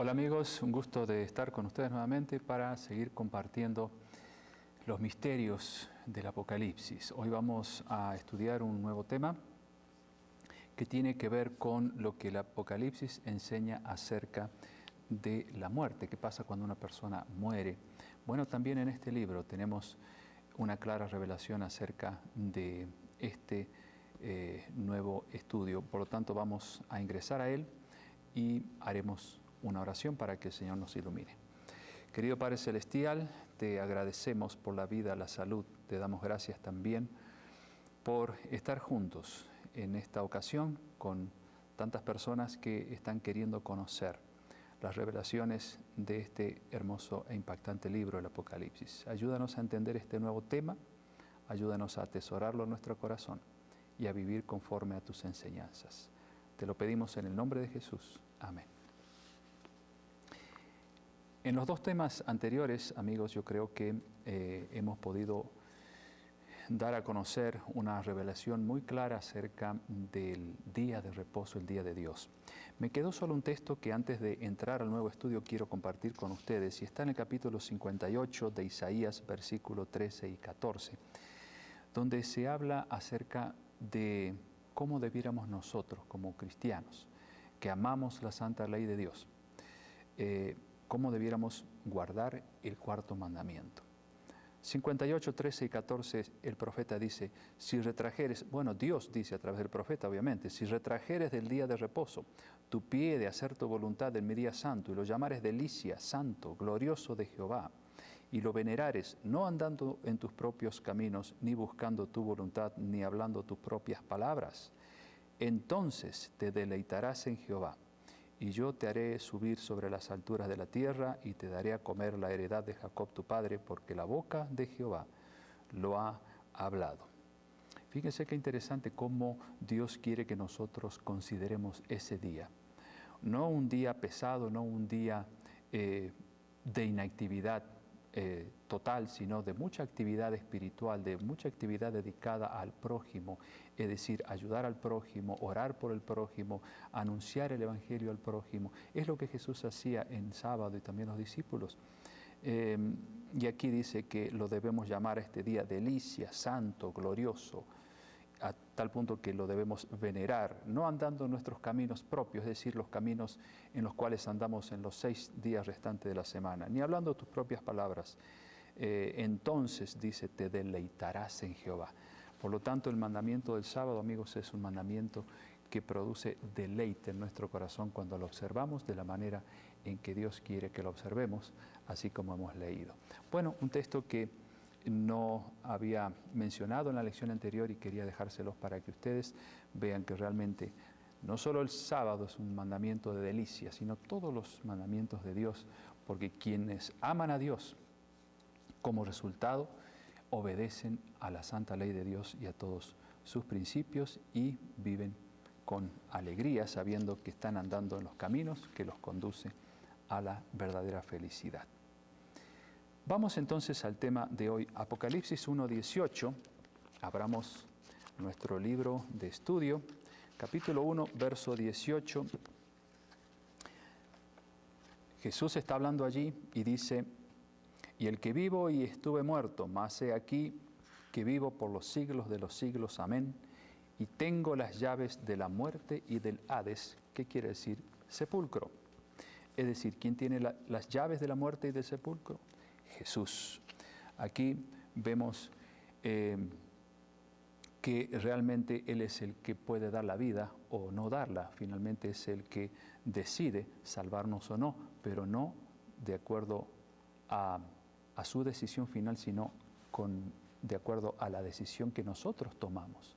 Hola amigos, un gusto de estar con ustedes nuevamente para seguir compartiendo los misterios del Apocalipsis. Hoy vamos a estudiar un nuevo tema que tiene que ver con lo que el Apocalipsis enseña acerca de la muerte, qué pasa cuando una persona muere. Bueno, también en este libro tenemos una clara revelación acerca de este nuevo estudio. Por lo tanto, vamos a ingresar a él y haremos una oración para que el Señor nos ilumine. Querido Padre Celestial, te agradecemos por la vida, la salud. Te damos gracias también por estar juntos en esta ocasión con tantas personas que están queriendo conocer las revelaciones de este hermoso e impactante libro, el Apocalipsis. Ayúdanos a entender este nuevo tema, ayúdanos a atesorarlo en nuestro corazón y a vivir conforme a tus enseñanzas. Te lo pedimos en el nombre de Jesús. Amén. En los dos temas anteriores, amigos, yo creo que hemos podido dar a conocer una revelación muy clara acerca del día de reposo, el día de Dios. Me quedó solo un texto que antes de entrar al nuevo estudio quiero compartir con ustedes, y está en el capítulo 58 de Isaías, versículo 13 y 14, donde se habla acerca de cómo debiéramos nosotros, como cristianos, que amamos la santa ley de Dios, cómo debiéramos guardar el cuarto mandamiento. 58, 13 y 14, el profeta dice, si retrajeres, bueno, Dios dice a través del profeta, obviamente, si retrajeres del día de reposo tu pie de hacer tu voluntad en mi día santo, y lo llamares delicia, santo, glorioso de Jehová, y lo venerares, no andando en tus propios caminos, ni buscando tu voluntad, ni hablando tus propias palabras, entonces te deleitarás en Jehová, y yo te haré subir sobre las alturas de la tierra, y te daré a comer la heredad de Jacob tu padre, porque la boca de Jehová lo ha hablado. Fíjense qué interesante cómo Dios quiere que nosotros consideremos ese día. No un día pesado, no un día de inactividad total, sino de mucha actividad espiritual, de mucha actividad dedicada al prójimo, es decir, ayudar al prójimo, orar por el prójimo, anunciar el evangelio al prójimo. Es lo que Jesús hacía en sábado y también los discípulos. Y aquí dice que lo debemos llamar a este día delicia, santo, glorioso, a tal punto que lo debemos venerar, no andando en nuestros caminos propios, es decir, los caminos en los cuales andamos en los 6 días restantes de la semana, ni hablando tus propias palabras. Entonces, dice, te deleitarás en Jehová. Por lo tanto, el mandamiento del sábado, amigos, es un mandamiento que produce deleite en nuestro corazón cuando lo observamos de la manera en que Dios quiere que lo observemos, así como hemos leído. Bueno, un texto que no había mencionado en la lección anterior y quería dejárselos para que ustedes vean que realmente no solo el sábado es un mandamiento de delicia, sino todos los mandamientos de Dios, porque quienes aman a Dios, como resultado, obedecen a la santa ley de Dios y a todos sus principios y viven con alegría, sabiendo que están andando en los caminos que los conducen a la verdadera felicidad. Vamos entonces al tema de hoy, Apocalipsis 1:18. Abramos nuestro libro de estudio, capítulo 1, verso 18. Jesús está hablando allí y dice, y el que vivo y estuve muerto, mas he aquí que vivo por los siglos de los siglos, amén, y tengo las llaves de la muerte y del Hades, ¿qué quiere decir? Sepulcro. Es decir, ¿quién tiene las llaves de la muerte y del sepulcro? Jesús. Aquí vemos que realmente Él es el que puede dar la vida o no darla. Finalmente es el que decide salvarnos o no, pero no de acuerdo a su decisión final, sino de acuerdo a la decisión que nosotros tomamos.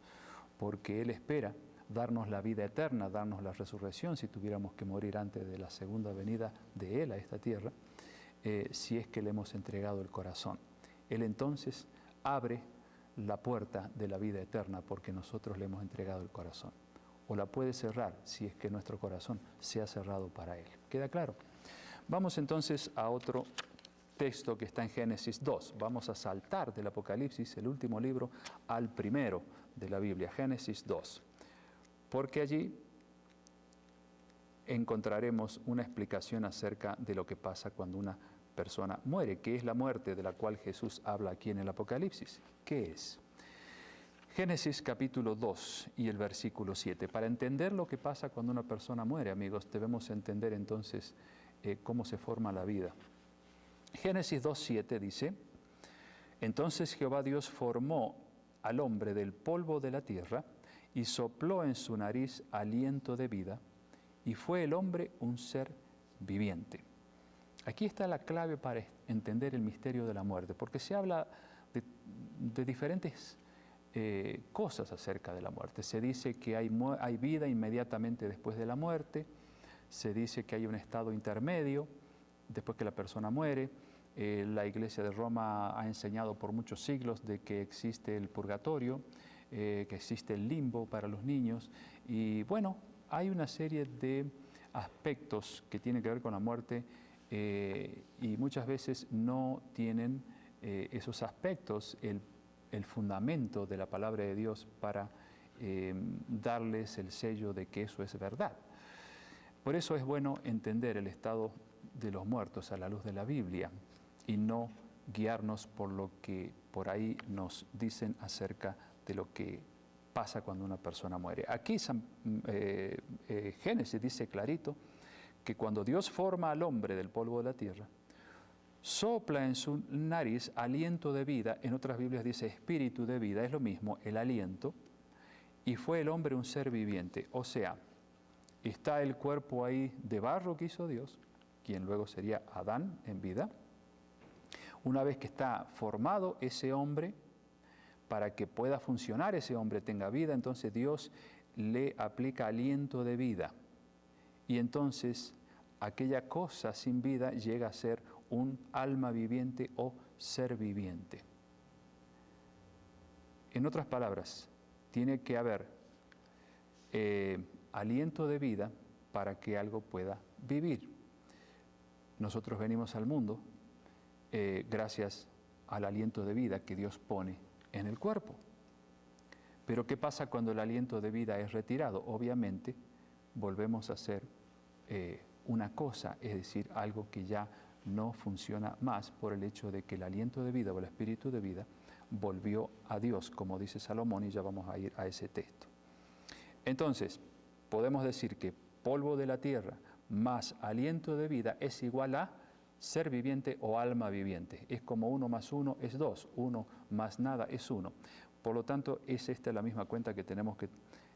Porque Él espera darnos la vida eterna, darnos la resurrección si tuviéramos que morir antes de la segunda venida de Él a esta tierra. Si es que le hemos entregado el corazón. Él entonces abre la puerta de la vida eterna porque nosotros le hemos entregado el corazón. O la puede cerrar si es que nuestro corazón se ha cerrado para Él. ¿Queda claro? Vamos entonces a otro texto que está en Génesis 2. Vamos a saltar del Apocalipsis, el último libro, al primero de la Biblia, Génesis 2. Porque allí encontraremos una explicación acerca de lo que pasa cuando una persona muere, que es la muerte de la cual Jesús habla aquí en el Apocalipsis. ¿Qué es? Génesis capítulo 2 y el versículo 7. Para entender lo que pasa cuando una persona muere, amigos, debemos entender entonces cómo se forma la vida. Génesis 2:7 dice: entonces Jehová Dios formó al hombre del polvo de la tierra y sopló en su nariz aliento de vida, y fue el hombre un ser viviente. Aquí está la clave para entender el misterio de la muerte, porque se habla de diferentes cosas acerca de la muerte. Se dice que hay vida inmediatamente después de la muerte, se dice que hay un estado intermedio después que la persona muere. La Iglesia de Roma ha enseñado por muchos siglos de que existe el purgatorio, que existe el limbo para los niños, y bueno, hay una serie de aspectos que tienen que ver con la muerte y muchas veces no tienen esos aspectos el fundamento de la palabra de Dios para darles el sello de que eso es verdad. Por eso es bueno entender el estado de los muertos a la luz de la Biblia y no guiarnos por lo que por ahí nos dicen acerca de lo que pasa cuando una persona muere. Aquí Génesis dice clarito que cuando Dios forma al hombre del polvo de la tierra, sopla en su nariz aliento de vida, en otras Biblias dice espíritu de vida, es lo mismo, el aliento, y fue el hombre un ser viviente. O sea, está el cuerpo ahí de barro que hizo Dios, quien luego sería Adán en vida. Una vez que está formado ese hombre, para que pueda funcionar ese hombre, tenga vida, entonces Dios le aplica aliento de vida. Y entonces aquella cosa sin vida llega a ser un alma viviente o ser viviente. En otras palabras, tiene que haber aliento de vida para que algo pueda vivir. Nosotros venimos al mundo gracias al aliento de vida que Dios pone en el cuerpo. Pero ¿qué pasa cuando el aliento de vida es retirado? Obviamente volvemos a ser una cosa, es decir, algo que ya no funciona más por el hecho de que el aliento de vida o el espíritu de vida volvió a Dios, como dice Salomón, y ya vamos a ir a ese texto. Entonces, podemos decir que polvo de la tierra más aliento de vida es igual a ser viviente o alma viviente. Es como 1 más 1 es 2, 1 más nada es 1. Por lo tanto, es esta la misma cuenta que tenemos que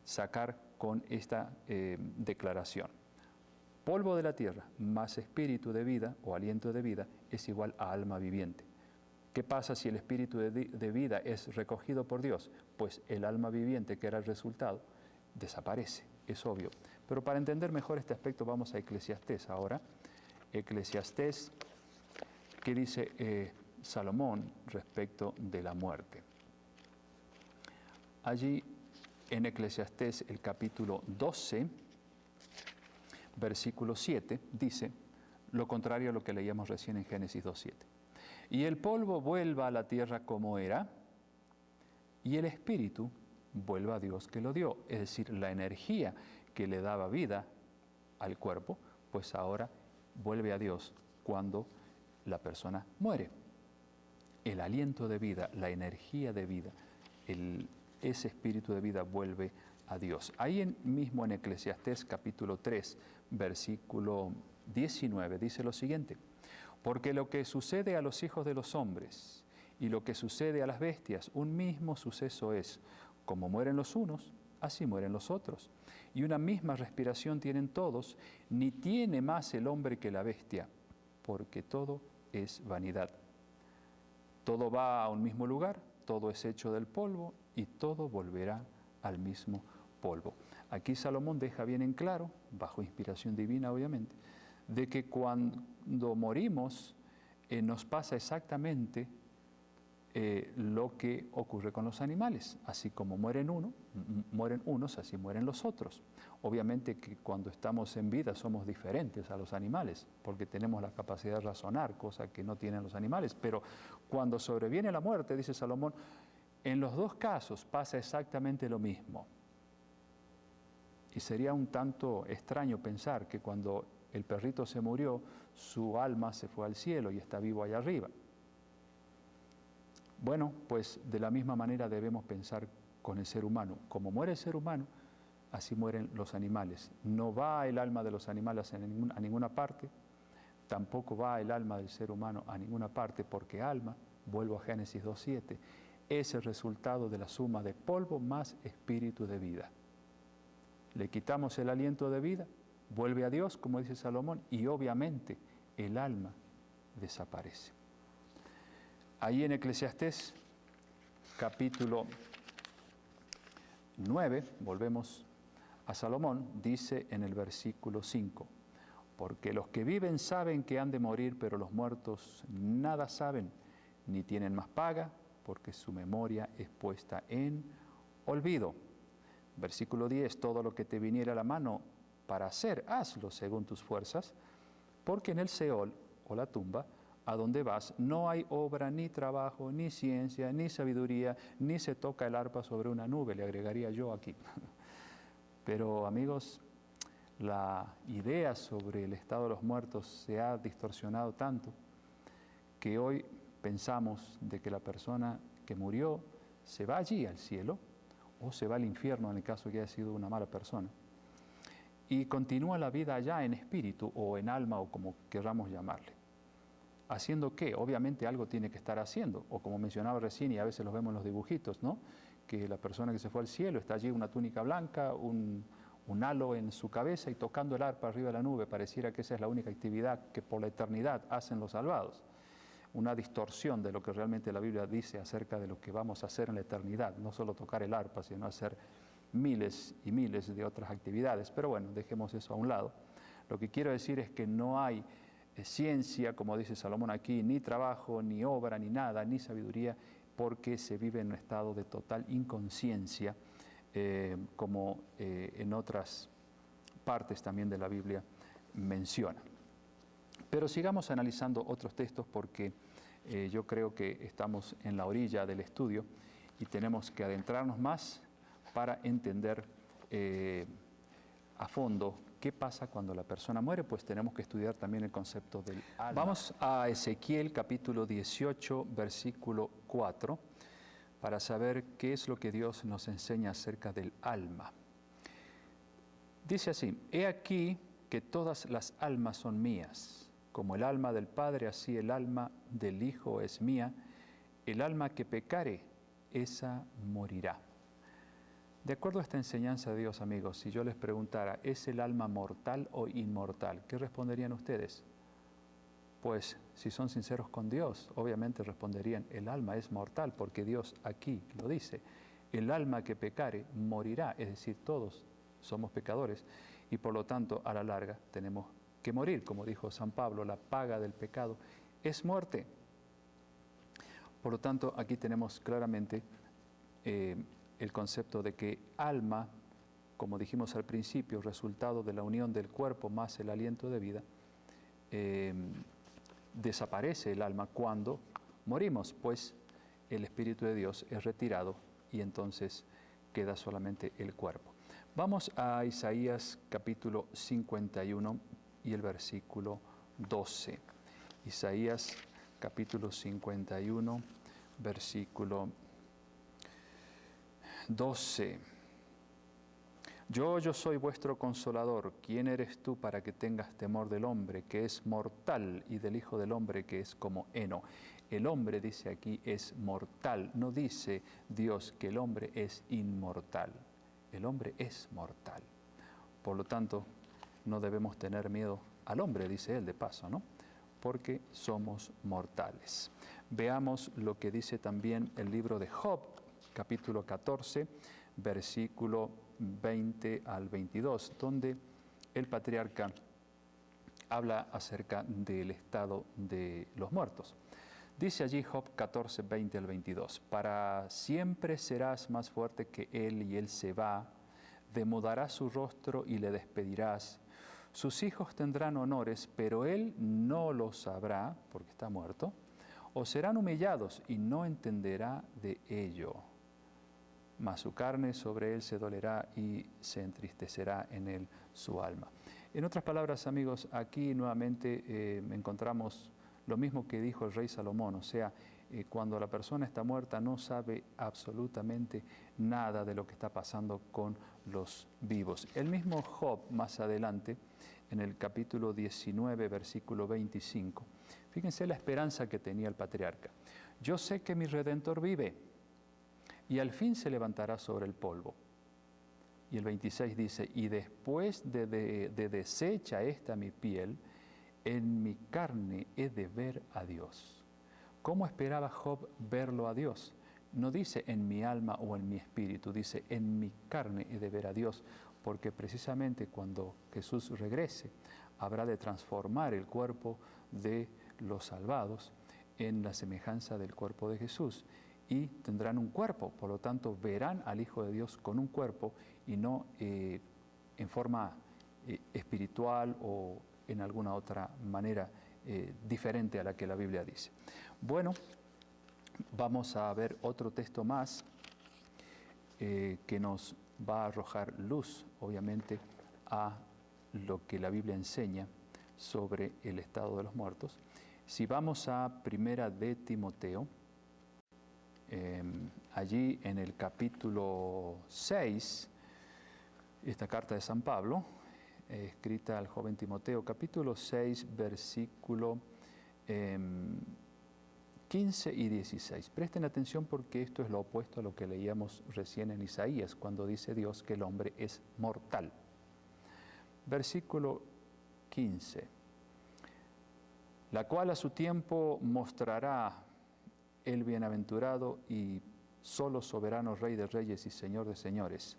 sacar con esta declaración. Polvo de la tierra más espíritu de vida o aliento de vida es igual a alma viviente. ¿Qué pasa si el espíritu de vida es recogido por Dios? Pues el alma viviente, que era el resultado, desaparece, es obvio. Pero para entender mejor este aspecto vamos a Eclesiastés ahora. Eclesiastés, ¿qué dice Salomón respecto de la muerte? Allí en Eclesiastés, el capítulo 12, versículo 7, dice lo contrario a lo que leíamos recién en Génesis 2:7. Y el polvo vuelva a la tierra como era, y el espíritu vuelva a Dios que lo dio. Es decir, la energía que le daba vida al cuerpo, pues ahora vuelve a Dios cuando la persona muere. El aliento de vida, la energía de vida, ese espíritu de vida vuelve a Dios. Ahí mismo en Eclesiastés capítulo 3, versículo 19, dice lo siguiente: porque lo que sucede a los hijos de los hombres y lo que sucede a las bestias, un mismo suceso es. Como mueren los unos, así mueren los otros. Y una misma respiración tienen todos, ni tiene más el hombre que la bestia, porque todo es vanidad. Todo va a un mismo lugar, todo es hecho del polvo y todo volverá al mismo polvo. Aquí Salomón deja bien en claro, bajo inspiración divina obviamente, de que cuando morimos nos pasa exactamente lo que ocurre con los animales. Así como mueren unos, así mueren los otros. Obviamente que cuando estamos en vida somos diferentes a los animales, porque tenemos la capacidad de razonar, cosa que no tienen los animales. Pero cuando sobreviene la muerte, dice Salomón, en los dos casos pasa exactamente lo mismo. Y sería un tanto extraño pensar que cuando el perrito se murió, su alma se fue al cielo y está vivo allá arriba. Bueno, pues de la misma manera debemos pensar con el ser humano. Como muere el ser humano, así mueren los animales. No va el alma de los animales a ninguna parte, tampoco va el alma del ser humano a ninguna parte, porque alma, vuelvo a Génesis 2:7, es el resultado de la suma de polvo más espíritu de vida. Le quitamos el aliento de vida, vuelve a Dios, como dice Salomón, y obviamente el alma desaparece. Ahí en Eclesiastés, capítulo 9, volvemos a Salomón, dice en el versículo 5, porque los que viven saben que han de morir, pero los muertos nada saben, ni tienen más paga, porque su memoria es puesta en olvido. Versículo 10, todo lo que te viniera a la mano para hacer, hazlo según tus fuerzas, porque en el Seol, o la tumba, a donde vas, no hay obra, ni trabajo, ni ciencia, ni sabiduría, ni se toca el arpa sobre una nube, le agregaría yo aquí. Pero amigos, la idea sobre el estado de los muertos se ha distorsionado tanto que hoy pensamos de que la persona que murió se va allí al cielo o se va al infierno en el caso que haya sido una mala persona y continúa la vida allá en espíritu o en alma o como queramos llamarle. ¿Haciendo qué? Obviamente algo tiene que estar haciendo, o como mencionaba recién y a veces los vemos en los dibujitos, ¿no? Que la persona que se fue al cielo está allí una túnica blanca, un halo en su cabeza y tocando el arpa arriba de la nube. Pareciera que esa es la única actividad que por la eternidad hacen los salvados. Una distorsión de lo que realmente la Biblia dice acerca de lo que vamos a hacer en la eternidad, no solo tocar el arpa, sino hacer miles y miles de otras actividades. Pero bueno, dejemos eso a un lado. Lo que quiero decir es que no hay ciencia, como dice Salomón aquí, ni trabajo, ni obra, ni nada, ni sabiduría, porque se vive en un estado de total inconsciencia, como en otras partes también de la Biblia menciona. Pero sigamos analizando otros textos porque yo creo que estamos en la orilla del estudio y tenemos que adentrarnos más para entender a fondo qué pasa cuando la persona muere, pues tenemos que estudiar también el concepto del alma. Vamos a Ezequiel capítulo 18, versículo 4, para saber qué es lo que Dios nos enseña acerca del alma. Dice así, he aquí que todas las almas son mías, como el alma del Padre, así el alma del Hijo es mía, el alma que pecare, esa morirá. De acuerdo a esta enseñanza de Dios, amigos, si yo les preguntara, ¿es el alma mortal o inmortal? ¿Qué responderían ustedes? Pues, si son sinceros con Dios, obviamente responderían, el alma es mortal, porque Dios aquí lo dice. El alma que pecare morirá, es decir, todos somos pecadores, y por lo tanto, a la larga, tenemos que morir. Como dijo San Pablo, la paga del pecado es muerte. Por lo tanto, aquí tenemos claramente el concepto de que alma, como dijimos al principio, resultado de la unión del cuerpo más el aliento de vida, desaparece el alma cuando morimos, pues el Espíritu de Dios es retirado y entonces queda solamente el cuerpo. Vamos a Isaías capítulo 51 y el versículo 12. Isaías capítulo 51, versículo 12. Yo soy vuestro consolador. ¿Quién eres tú para que tengas temor del hombre, que es mortal, y del Hijo del hombre, que es como heno? El hombre, dice aquí, es mortal. No dice Dios que el hombre es inmortal. El hombre es mortal. Por lo tanto, no debemos tener miedo al hombre, dice él de paso, ¿no? Porque somos mortales. Veamos lo que dice también el libro de Job, capítulo 14, versículo 20 al 22, donde el patriarca habla acerca del estado de los muertos. Dice allí Job 14, 20 al 22, para siempre serás más fuerte que él y él se va, demudarás su rostro y le despedirás. Sus hijos tendrán honores, pero él no los sabrá, porque está muerto, o serán humillados y no entenderá de ello. mas su carne sobre él se dolerá y se entristecerá en él su alma. En otras palabras, amigos, aquí nuevamente encontramos lo mismo que dijo el rey Salomón, o sea, cuando la persona está muerta no sabe absolutamente nada de lo que está pasando con los vivos. El mismo Job, más adelante, en el capítulo 19, versículo 25, fíjense la esperanza que tenía el patriarca. Yo sé que mi Redentor vive y al fin se levantará sobre el polvo. Y el 26 dice, y después de deshecha esta mi piel, en mi carne he de ver a Dios. ¿Cómo esperaba Job verlo a Dios? No dice en mi alma o en mi espíritu, dice en mi carne he de ver a Dios, porque precisamente cuando Jesús regrese, habrá de transformar el cuerpo de los salvados en la semejanza del cuerpo de Jesús. Y tendrán un cuerpo, por lo tanto verán al Hijo de Dios con un cuerpo y no en forma espiritual o en alguna otra manera diferente a la que la Biblia dice. Bueno, vamos a ver otro texto más que nos va a arrojar luz, obviamente, a lo que la Biblia enseña sobre el estado de los muertos. Si vamos a Primera de Timoteo, allí en el capítulo 6, esta carta de San Pablo, escrita al joven Timoteo, capítulo 6, versículo 15 y 16. Presten atención porque esto es lo opuesto a lo que leíamos recién en Isaías, cuando dice Dios que el hombre es mortal. Versículo 15. La cual a su tiempo mostrará el bienaventurado y solo soberano Rey de reyes y Señor de señores,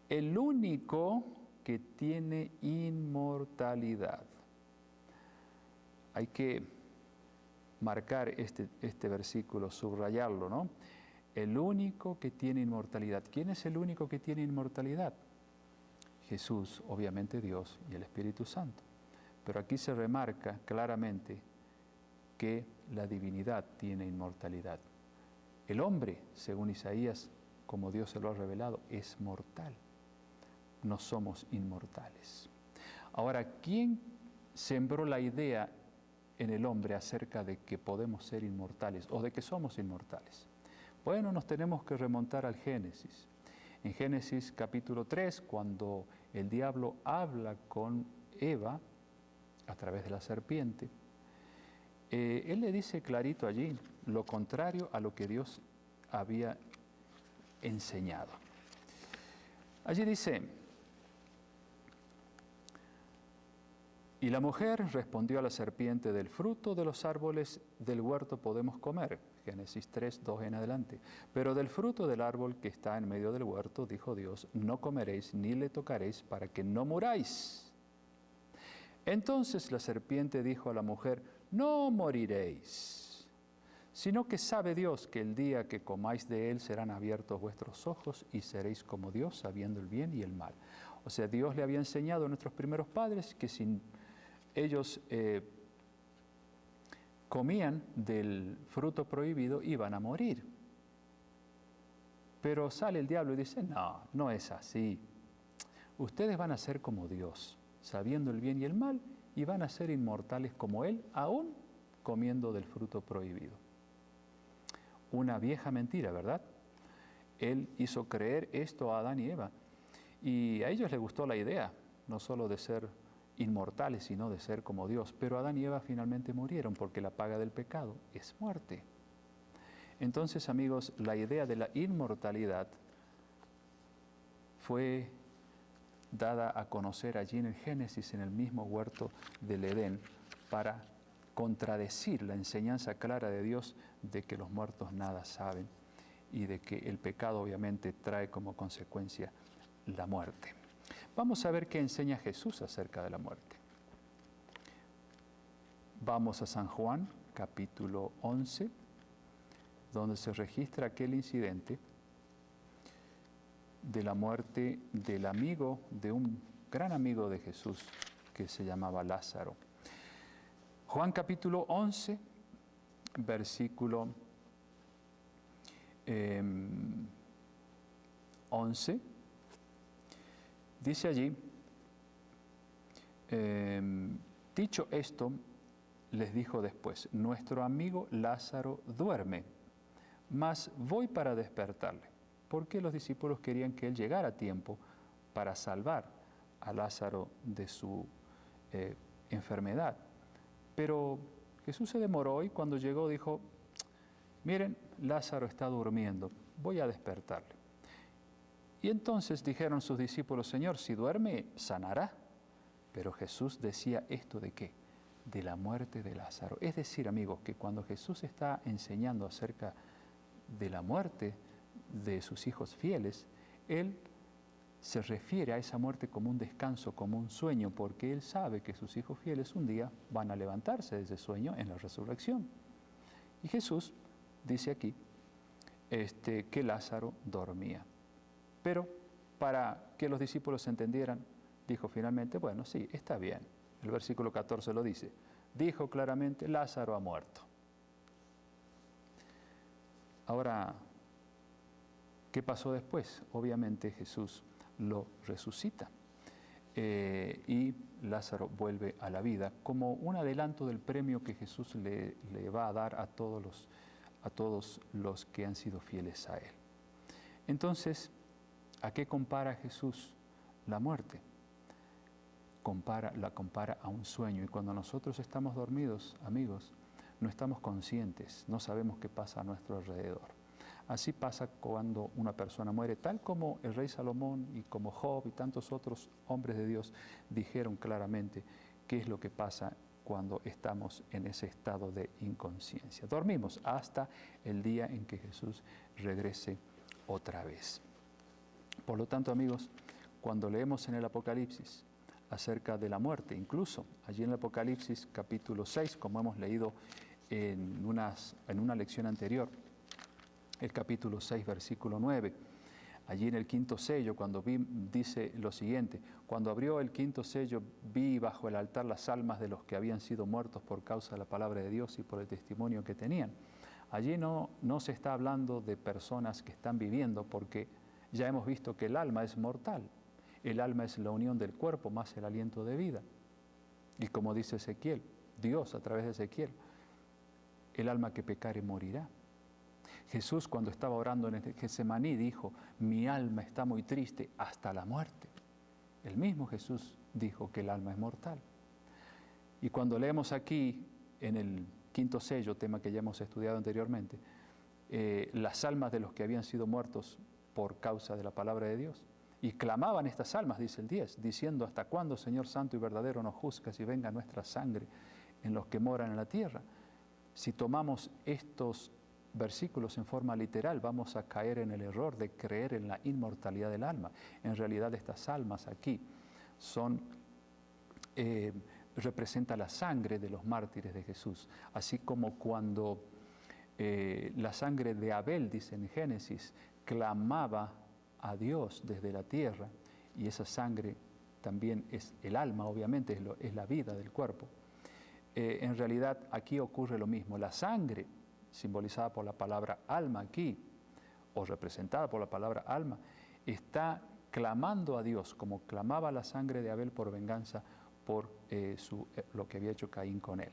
el único que tiene inmortalidad. Hay que marcar este versículo, subrayarlo, ¿no? El único que tiene inmortalidad. ¿Quién es el único que tiene inmortalidad? Jesús, obviamente Dios y el Espíritu Santo. Pero aquí se remarca claramente que la divinidad tiene inmortalidad. El hombre, según Isaías, como Dios se lo ha revelado, es mortal. No somos inmortales. Ahora, ¿quién sembró la idea en el hombre acerca de que podemos ser inmortales o de que somos inmortales? Bueno, nos tenemos que remontar al Génesis. En Génesis capítulo 3, cuando el diablo habla con Eva a través de la serpiente, él le dice clarito allí lo contrario a lo que Dios había enseñado. Allí dice, y la mujer respondió a la serpiente, del fruto de los árboles del huerto podemos comer. Génesis 3, 2 en adelante. Pero del fruto del árbol que está en medio del huerto, dijo Dios, no comeréis ni le tocaréis para que no muráis. Entonces la serpiente dijo a la mujer, no moriréis, sino que sabe Dios que el día que comáis de él serán abiertos vuestros ojos y seréis como Dios, sabiendo el bien y el mal. O sea, Dios le había enseñado a nuestros primeros padres que si ellos comían del fruto prohibido iban a morir. Pero sale el diablo y dice, no, no es así. Ustedes van a ser como Dios, sabiendo el bien y el mal, y van a ser inmortales como Él, aún comiendo del fruto prohibido. Una vieja mentira, ¿verdad? Él hizo creer esto a Adán y Eva, y a ellos les gustó la idea, no solo de ser inmortales, sino de ser como Dios. Pero Adán y Eva finalmente murieron porque la paga del pecado es muerte. Entonces, amigos, la idea de la inmortalidad fue dada a conocer allí en el Génesis, en el mismo huerto del Edén, para contradecir la enseñanza clara de Dios de que los muertos nada saben y de que el pecado obviamente trae como consecuencia la muerte. Vamos a ver qué enseña Jesús acerca de la muerte. Vamos a San Juan, capítulo 11, donde se registra aquel incidente de la muerte del amigo, de un gran amigo de Jesús que se llamaba Lázaro. Juan capítulo 11, versículo 11, dice allí, dicho esto, les dijo después, nuestro amigo Lázaro duerme, mas voy para despertarle, porque los discípulos querían que él llegara a tiempo para salvar a Lázaro de su enfermedad. Pero Jesús se demoró y cuando llegó dijo, miren, Lázaro está durmiendo, voy a despertarle. Y entonces dijeron sus discípulos, Señor, si duerme, sanará. Pero Jesús decía esto ¿de qué? De la muerte de Lázaro. Es decir, amigos, que cuando Jesús está enseñando acerca de la muerte de sus hijos fieles, Él se refiere a esa muerte como un descanso, como un sueño, porque Él sabe que sus hijos fieles un día van a levantarse de ese sueño en la resurrección. Y Jesús dice aquí que Lázaro dormía. Pero para que los discípulos entendieran, dijo finalmente, bueno, sí, está bien. El versículo 14 lo dice. Dijo claramente, Lázaro ha muerto. Ahora, ¿qué pasó después? Obviamente Jesús lo resucita y Lázaro vuelve a la vida como un adelanto del premio que Jesús le va a dar a todos los que han sido fieles a Él. Entonces, ¿a qué compara Jesús la muerte? La compara a un sueño, y cuando nosotros estamos dormidos, amigos, no estamos conscientes, no sabemos qué pasa a nuestro alrededor. Así pasa cuando una persona muere, tal como el rey Salomón y como Job y tantos otros hombres de Dios dijeron claramente qué es lo que pasa cuando estamos en ese estado de inconsciencia. Dormimos hasta el día en que Jesús regrese otra vez. Por lo tanto, amigos, cuando leemos en el Apocalipsis acerca de la muerte, incluso allí en el Apocalipsis capítulo 6, como hemos leído en una lección anterior, el capítulo 6, versículo 9, allí en el quinto sello, dice lo siguiente, cuando abrió el quinto sello, vi bajo el altar las almas de los que habían sido muertos por causa de la palabra de Dios y por el testimonio que tenían. Allí no se está hablando de personas que están viviendo, porque ya hemos visto que el alma es mortal. El alma es la unión del cuerpo más el aliento de vida. Y como dice Ezequiel, Dios a través de Ezequiel, el alma que pecare morirá. Jesús cuando estaba orando en Getsemaní dijo, mi alma está muy triste hasta la muerte. El mismo Jesús dijo que el alma es mortal. Y cuando leemos aquí en el quinto sello, tema que ya hemos estudiado anteriormente, las almas de los que habían sido muertos por causa de la palabra de Dios. Y clamaban estas almas, dice el 10, diciendo, ¿hasta cuándo, Señor santo y verdadero, nos juzgas y venga nuestra sangre en los que moran en la tierra? Si tomamos estos versículos en forma literal, vamos a caer en el error de creer en la inmortalidad del alma. En realidad estas almas aquí representa la sangre de los mártires de Jesús, así como cuando la sangre de Abel, dice en Génesis, clamaba a Dios desde la tierra, y esa sangre también es el alma, obviamente, es la vida del cuerpo. En realidad aquí ocurre lo mismo. La sangre, simbolizada por la palabra alma aquí, o representada por la palabra alma, está clamando a Dios, como clamaba la sangre de Abel por venganza por lo que había hecho Caín con él.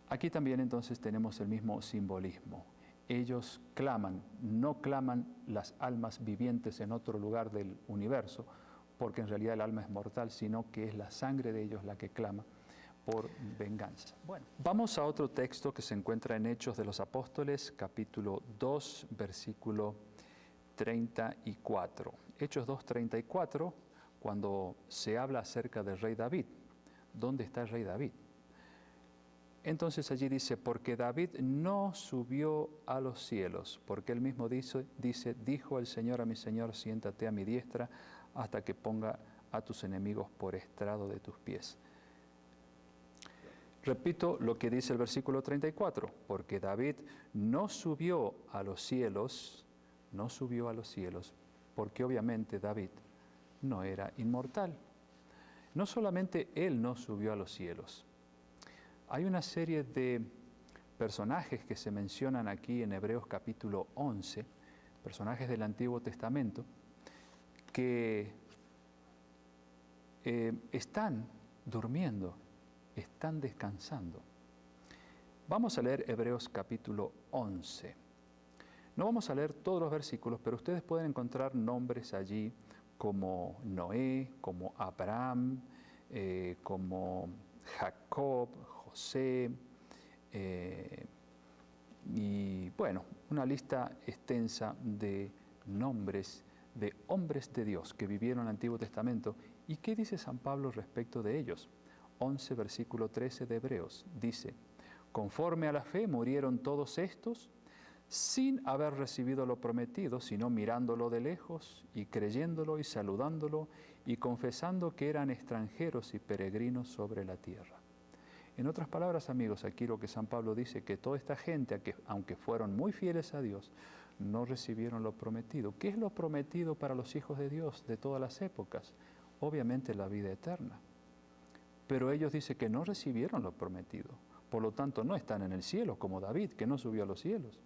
Aquí también entonces tenemos el mismo simbolismo. Ellos claman, no claman las almas vivientes en otro lugar del universo, porque en realidad el alma es mortal, sino que es la sangre de ellos la que clama por venganza. Bueno, vamos a otro texto que se encuentra en Hechos de los Apóstoles, capítulo 2, versículo 34. Hechos 2, 34, cuando se habla acerca del rey David. ¿Dónde está el rey David? Entonces allí dice, porque David no subió a los cielos, porque él mismo dice, dijo el Señor a mi Señor, siéntate a mi diestra hasta que ponga a tus enemigos por estrado de tus pies. Repito lo que dice el versículo 34, porque David no subió a los cielos, porque obviamente David no era inmortal. No solamente él no subió a los cielos, hay una serie de personajes que se mencionan aquí en Hebreos capítulo 11, personajes del Antiguo Testamento que están durmiendo, están descansando. Vamos a leer Hebreos capítulo 11. No vamos a leer todos los versículos, pero ustedes pueden encontrar nombres allí como Noé, como Abraham, como Jacob, José, y bueno, una lista extensa de nombres de hombres de Dios que vivieron en el Antiguo Testamento. ¿Y qué dice San Pablo respecto de ellos? 11, versículo 13 de Hebreos, dice: conforme a la fe murieron todos estos, sin haber recibido lo prometido, sino mirándolo de lejos y creyéndolo y saludándolo y confesando que eran extranjeros y peregrinos sobre la tierra. En otras palabras, amigos, aquí lo que San Pablo dice, que toda esta gente, aunque fueron muy fieles a Dios, no recibieron lo prometido. ¿Qué es lo prometido para los hijos de Dios de todas las épocas? Obviamente la vida eterna. Pero ellos dicen que no recibieron lo prometido. Por lo tanto, no están en el cielo, como David, que no subió a los cielos.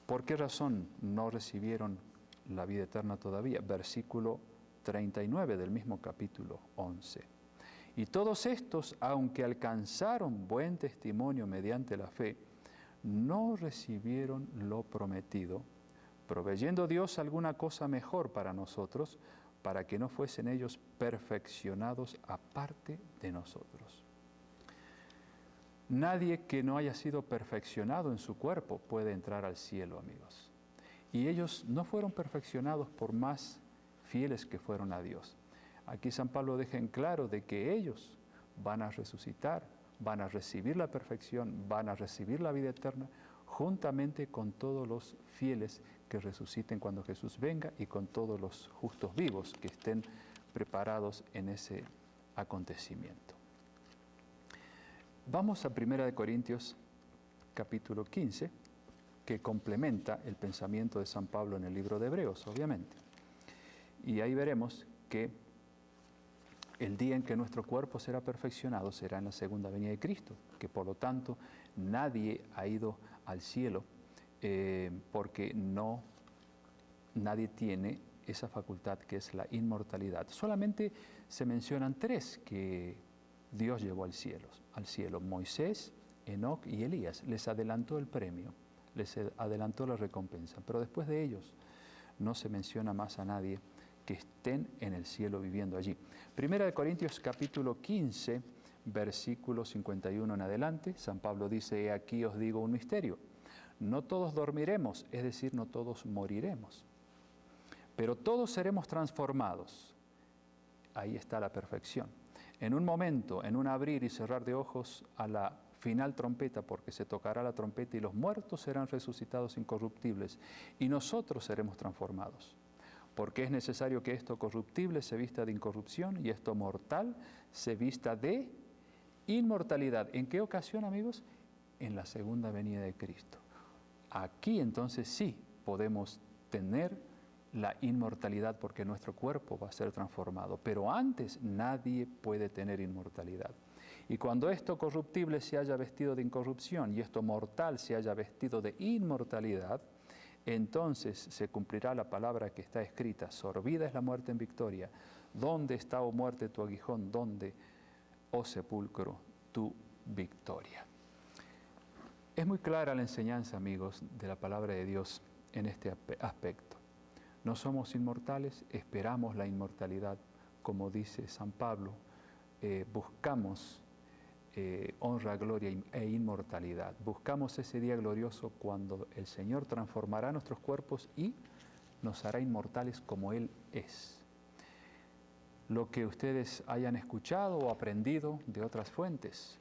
¿Por qué razón no recibieron la vida eterna todavía? Versículo 39 del mismo capítulo 11. Y todos estos, aunque alcanzaron buen testimonio mediante la fe, no recibieron lo prometido, proveyendo Dios alguna cosa mejor para nosotros, para que no fuesen ellos perfeccionados aparte de nosotros. Nadie que no haya sido perfeccionado en su cuerpo puede entrar al cielo, amigos. Y ellos no fueron perfeccionados por más fieles que fueron a Dios. Aquí San Pablo deja en claro de que ellos van a resucitar, van a recibir la perfección, van a recibir la vida eterna, juntamente con todos los fieles que resuciten cuando Jesús venga y con todos los justos vivos que estén preparados en ese acontecimiento. Vamos a 1 Corintios capítulo 15, que complementa el pensamiento de San Pablo en el libro de Hebreos, obviamente. Y ahí veremos que el día en que nuestro cuerpo será perfeccionado será en la segunda venida de Cristo, que por lo tanto nadie ha ido al cielo porque nadie tiene esa facultad que es la inmortalidad. Solamente se mencionan tres que Dios llevó al cielo: Moisés, Enoc y Elías. Les adelantó el premio, les adelantó la recompensa, pero después de ellos no se menciona más a nadie que estén en el cielo viviendo allí. 1 Corintios capítulo 15, versículo 51 en adelante, San Pablo dice: he aquí os digo un misterio, no todos dormiremos, es decir, no todos moriremos, pero todos seremos transformados. Ahí está la perfección. En un momento, en un abrir y cerrar de ojos, a la final trompeta, porque se tocará la trompeta y los muertos serán resucitados incorruptibles y nosotros seremos transformados. Porque es necesario que esto corruptible se vista de incorrupción y esto mortal se vista de inmortalidad. ¿En qué ocasión, amigos? En la segunda venida de Cristo. Aquí entonces sí podemos tener la inmortalidad porque nuestro cuerpo va a ser transformado. Pero antes nadie puede tener inmortalidad. Y cuando esto corruptible se haya vestido de incorrupción y esto mortal se haya vestido de inmortalidad, entonces se cumplirá la palabra que está escrita: sorbida es la muerte en victoria. ¿Dónde está, oh muerte, tu aguijón? ¿Dónde, oh sepulcro, tu victoria? Es muy clara la enseñanza, amigos, de la palabra de Dios en este aspecto. No somos inmortales, esperamos la inmortalidad, como dice San Pablo, buscamos honra, gloria e inmortalidad. Buscamos ese día glorioso cuando el Señor transformará nuestros cuerpos y nos hará inmortales como Él es. Lo que ustedes hayan escuchado o aprendido de otras fuentes,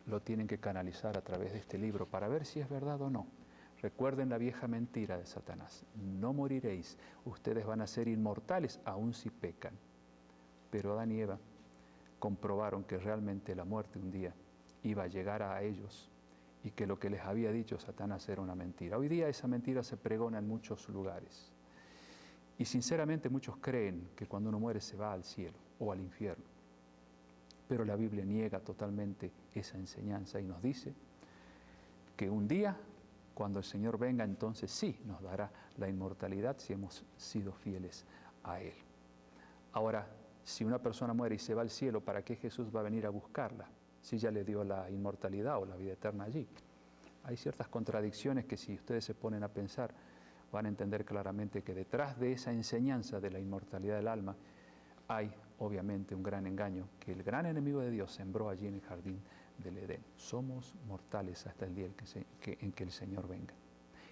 lo tienen que canalizar a través de este libro para ver si es verdad o no. Recuerden la vieja mentira de Satanás: no moriréis, ustedes van a ser inmortales aun si pecan. Pero Adán y Eva comprobaron que realmente la muerte un día iba a llegar a ellos y que lo que les había dicho Satanás era una mentira. Hoy día esa mentira se pregona en muchos lugares. Y sinceramente muchos creen que cuando uno muere se va al cielo o al infierno. Pero la Biblia niega totalmente esa enseñanza y nos dice que un día cuando el Señor venga, entonces sí nos dará la inmortalidad si hemos sido fieles a Él. Ahora, si una persona muere y se va al cielo, ¿para qué Jesús va a venir a buscarla? Si ya le dio la inmortalidad o la vida eterna allí. Hay ciertas contradicciones que si ustedes se ponen a pensar, van a entender claramente que detrás de esa enseñanza de la inmortalidad del alma hay obviamente un gran engaño que el gran enemigo de Dios sembró allí en el jardín del Edén. Somos mortales hasta el día en que el Señor venga.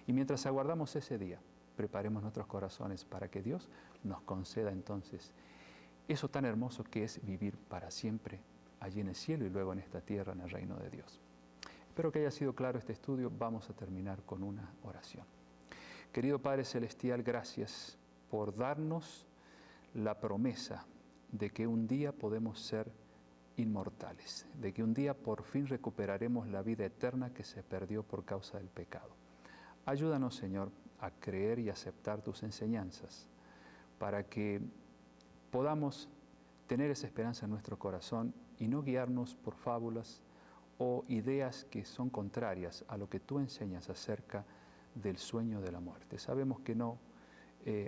Y mientras aguardamos ese día, preparemos nuestros corazones para que Dios nos conceda entonces eso tan hermoso que es vivir para siempre allí en el cielo y luego en esta tierra en el reino de Dios. Espero que haya sido claro este estudio. Vamos a terminar con una oración. Querido Padre Celestial, gracias por darnos la promesa de que un día podemos ser inmortales, de que un día por fin recuperaremos la vida eterna que se perdió por causa del pecado. Ayúdanos, Señor, a creer y aceptar tus enseñanzas para que podamos tener esa esperanza en nuestro corazón y no guiarnos por fábulas o ideas que son contrarias a lo que tú enseñas acerca del sueño de la muerte. Sabemos que no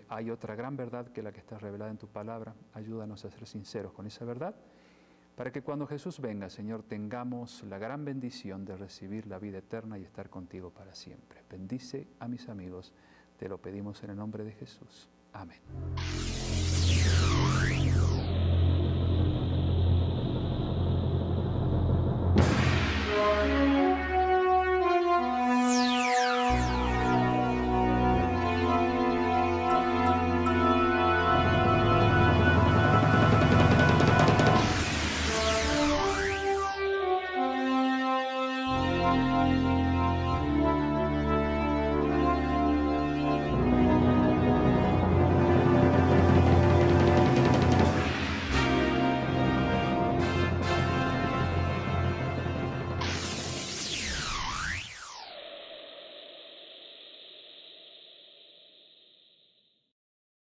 hay otra gran verdad que la que está revelada en tu palabra. Ayúdanos a ser sinceros con esa verdad, para que cuando Jesús venga, Señor, tengamos la gran bendición de recibir la vida eterna y estar contigo para siempre. Bendice a mis amigos, te lo pedimos en el nombre de Jesús. Amén.